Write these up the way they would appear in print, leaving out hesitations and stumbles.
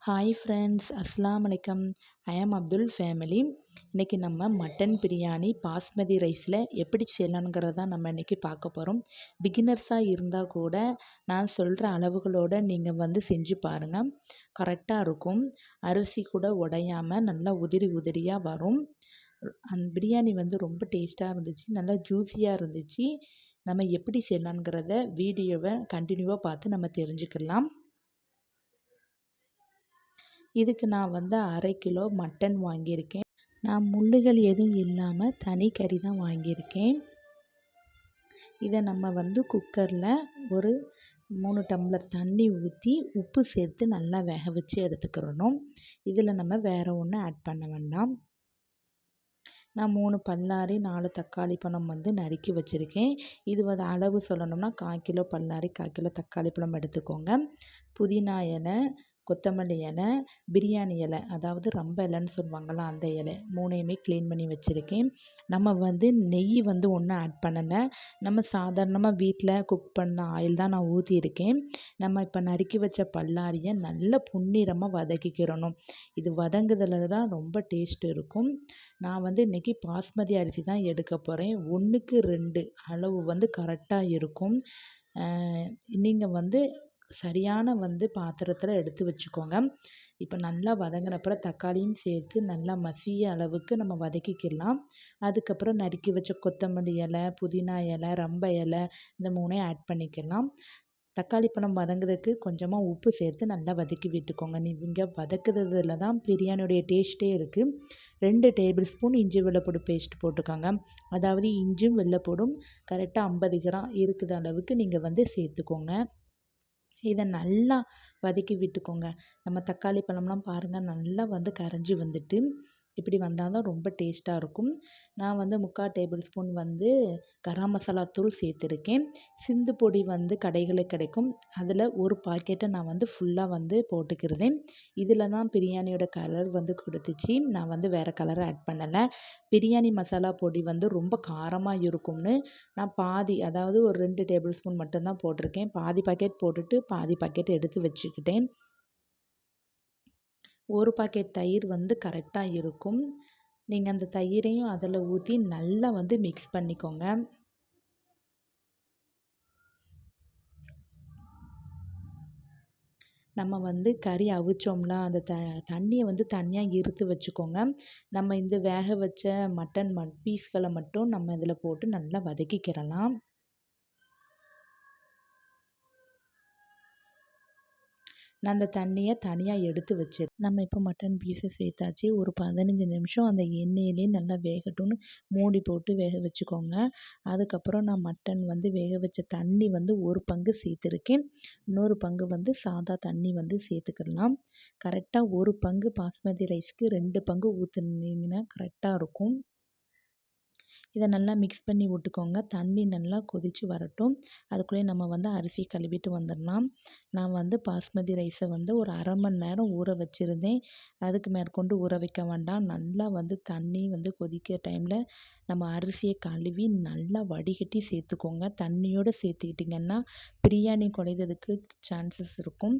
Hi friends, அஸ்ஸலாமு அலைக்கம். ஐ ஆம் Abdul family. இன்றைக்கி நம்ம மட்டன் பிரியாணி பாஸ்மதி ரைஸில் எப்படி செய்யலாங்கிறத நம்ம இன்றைக்கி பார்க்க போகிறோம். பிகினர்ஸாக இருந்தால் கூட நான் சொல்கிற அளவுகளோடு நீங்கள் செஞ்சு பாருங்கள். கரெக்டாக இருக்கும். அரிசி கூட உடையாமல் நல்லா உதிரி உதிரியாக வரும். அந்த பிரியாணி ரொம்ப டேஸ்ட்டாக இருந்துச்சு, நல்லா ஜூஸியாக இருந்துச்சு. நம்ம எப்படி செய்யலாங்கிறத வீடியோவை கண்டினியூவாக பார்த்து நம்ம தெரிஞ்சுக்கலாம். இதுக்கு நான் 1/2 கிலோ மட்டன் வாங்கியிருக்கேன். நான் முள்ளுகள் எதுவும் இல்லாமல் தனி கறி தான் வாங்கியிருக்கேன். இதை நம்ம குக்கரில் ஒரு 3 டம்ளர் தண்ணி ஊற்றி உப்பு சேர்த்து நல்லா வேக வச்சு எடுத்துக்கிறணும். இதில் நம்ம வேறு ஒன்றும் ஆட் பண்ண வேண்டாம். நான் 3 பல்லாரி 4 தக்காளி பழம் நறுக்கி வச்சுருக்கேன். இது அளவு சொல்லணும்னா 1/4 கிலோ பல்லாரி 1/4 கிலோ தக்காளி பழம் எடுத்துக்கோங்க. புதினா இலை, கொத்தமல்லி இலை, பிரியாணி இலை, அதாவது ரம்ப இலைன்னு சொல்லுவாங்கள்ல அந்த இலை 3யுமே க்ளீன் பண்ணி வச்சுருக்கேன். நம்ம நெய் ஒன்றும் ஆட் பண்ணலை. நம்ம சாதாரணமாக வீட்டில் குக் பண்ண ஆயில் தான் நான் ஊற்றியிருக்கேன். நம்ம இப்போ நறுக்கி வச்ச பல்லாரியை நல்ல பொன்னிறமாக வதக்கிக்கிறணும். இது வதங்குதல தான் ரொம்ப டேஸ்ட் இருக்கும். நான் இன்றைக்கி பாஸ்மதி அரிசி தான் எடுக்க போகிறேன். 1க்கு 2 அளவு கரெக்டாக இருக்கும். நீங்கள் சரியான பாத்திரத்தில் எடுத்து வச்சுக்கோங்க. இப்போ நல்லா வதங்கினப்புறம் தக்காளியும் சேர்த்து நல்லா மசிய அளவுக்கு நம்ம வதக்கிக்கலாம். அதுக்கப்புறம் நறுக்கி வச்ச கொத்தமல்லி இலை, புதினா இலை, ரம்ப இலை இந்த 3யும் ஆட் பண்ணிக்கலாம். தக்காளி பழம் வதங்குறதுக்கு கொஞ்சமாக உப்பு சேர்த்து நல்லா வதக்கி விட்டுக்கோங்க. நீங்கள் வதக்குறதுல தான் பிரியாணியோடைய டேஸ்ட்டே இருக்குது. 2 டேபிள் ஸ்பூன் இஞ்சி வெள்ளைப்பூடு பேஸ்ட் போட்டுக்கோங்க. அதாவது இஞ்சும் வெள்ளைப்பூடும் கரெக்டாக 50 கிராம் இருக்கிற அளவுக்கு நீங்கள் சேர்த்துக்கோங்க. இதை நல்லா வதக்கி விட்டுக்கோங்க. நம்ம தக்காளி பழம்லாம் பாருங்கள் நல்லா கரைஞ்சி வந்துட்டு இப்படி வந்தால் தான் ரொம்ப டேஸ்ட்டாக இருக்கும். நான் 3/4 டேபிள் ஸ்பூன் கரம் மசாலா தூள் சேர்த்துருக்கேன். சிந்து பொடி கடைகளில் கிடைக்கும். அதில் ஒரு பாக்கெட்டை நான் ஃபுல்லாக போட்டுக்கிறதேன். இதில் தான் பிரியாணியோட கலர் கொடுத்துச்சு. நான் வேறு கலரை ஆட் பண்ணலை. பிரியாணி மசாலா பொடி ரொம்ப காரமாக இருக்கும்னு நான் பாதி, அதாவது ஒரு 2 டேபிள் ஸ்பூன் மட்டும்தான் போட்டிருக்கேன். பாதி பாக்கெட் போட்டுட்டு பாதி பாக்கெட் எடுத்து வச்சுக்கிட்டேன். ஒரு பாக்கெட் தயிர் கரெக்டாக இருக்கும். நீங்கள் அந்த தயிரையும் அதில் ஊற்றி நல்லா மிக்ஸ் பண்ணிக்கோங்க. நம்ம கறி அவிச்சோம்ல அந்த தண்ணியை தனியாக இருத்து வச்சுக்கோங்க. நம்ம இந்த வேக வச்ச மட்டன் பீஸ்களை மட்டும் நம்ம இதில் போட்டு நல்லா வதக்கிக்கிறலாம். நான் அந்த தண்ணியை தனியாக எடுத்து வச்சு நம்ம இப்போ மட்டன் பீஸை சேர்த்தாச்சு. ஒரு 15 நிமிஷம் அந்த எண்ணெயிலே நல்லா வேகட்டும்னு மூடி போட்டு வேக வச்சுக்கோங்க. அதுக்கப்புறம் நான் மட்டன் வேக வச்ச தண்ணி ஒரு பங்கு சேர்த்துருக்கேன். இன்னொரு பங்கு சாதா தண்ணி சேர்த்துக்கலாம். கரெக்டாக ஒரு பங்கு பாஸ்மதி ரைஸ்க்கு 2 பங்கு ஊற்றுனீங்கன்னா கரெக்டாக இருக்கும். இதை நல்லா மிக்ஸ் பண்ணி விட்டுக்கோங்க. தண்ணி நல்லா கொதித்து வரட்டும். அதுக்குள்ளே நம்ம அரிசி கழுவிட்டு வந்துடலாம். நான் பாஸ்மதி ரைஸை ஒரு 1/2 மணி நேரம் ஊற வச்சுருந்தேன். அதுக்கு மேற்கொண்டு ஊற வைக்க வேண்டாம். நல்லா தண்ணி கொதிக்கிற டைமில் நம்ம அரிசியை கழுவி நல்லா வடிகட்டி சேர்த்துக்கோங்க. தண்ணியோடு சேர்த்துக்கிட்டிங்கன்னா பிரியாணி குழையிறதுக்கு சான்சஸ் இருக்கும்.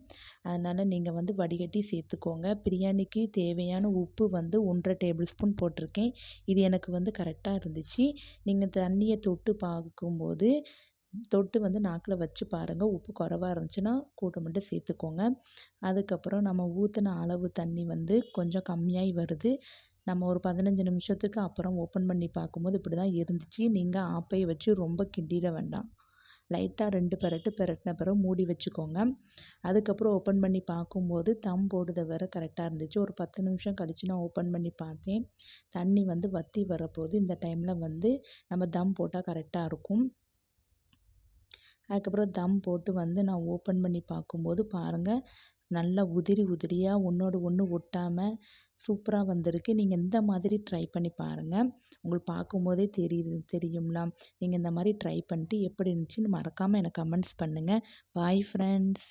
அதனால் நீங்கள் வடிகட்டி சேர்த்துக்கோங்க. பிரியாணிக்கு தேவையான உப்பு 1/2 டேபிள் ஸ்பூன் போட்டிருக்கேன். இது எனக்கு கரெக்டாக இருந்துச்சு. நீங்கள் தண்ணியை தொட்டு பார்க்கும்போது தொட்டு நாக்கில் வச்சு பாருங்கள். உப்பு குறைவா இருந்துச்சுன்னா கூட மட்டும் சேர்த்துக்கோங்க. அதுக்கப்புறம் நம்ம ஊற்றின அளவு தண்ணி கொஞ்சம் கம்மியாகி வருது. நம்ம ஒரு 15 நிமிஷத்துக்கு அப்புறம் ஓப்பன் பண்ணி பார்க்கும்போது இப்படி தான் இருந்துச்சு. நீங்கள் ஆப்பையை வச்சு ரொம்ப கிண்டிட வேண்டாம். லைட்டாக 2 பெரட்டின பிறகு மூடி வச்சுக்கோங்க. அதுக்கப்புறம் ஓப்பன் பண்ணி பார்க்கும்போது தம் போடுறத வரை கரெக்டாக இருந்துச்சு. ஒரு 10 நிமிஷம் கழித்து நான் ஓப்பன் பண்ணி பார்த்தேன். தண்ணி வற்றி வரப்போகுது. இந்த டைமில் நம்ம தம் போட்டால் கரெக்டாக இருக்கும். அதுக்கப்புறம் தம் போட்டு நான் ஓப்பன் பண்ணி பார்க்கும்போது பாருங்கள், நல்லா உதிரி உதிரியாக ஒன்றோடு ஒன்று ஒட்டாமல் சூப்பராக வந்திருக்கு. நீங்கள் இந்த மாதிரி ட்ரை பண்ணி பாருங்கள். உங்களுக்கு பார்க்கும்போதே தெரியும்ல. நீங்கள் இந்த மாதிரி ட்ரை பண்ணிட்டு எப்படி இருந்துச்சுன்னு மறக்காமல் எனக்கு கமெண்ட்ஸ் பண்ணுங்கள். Bye friends.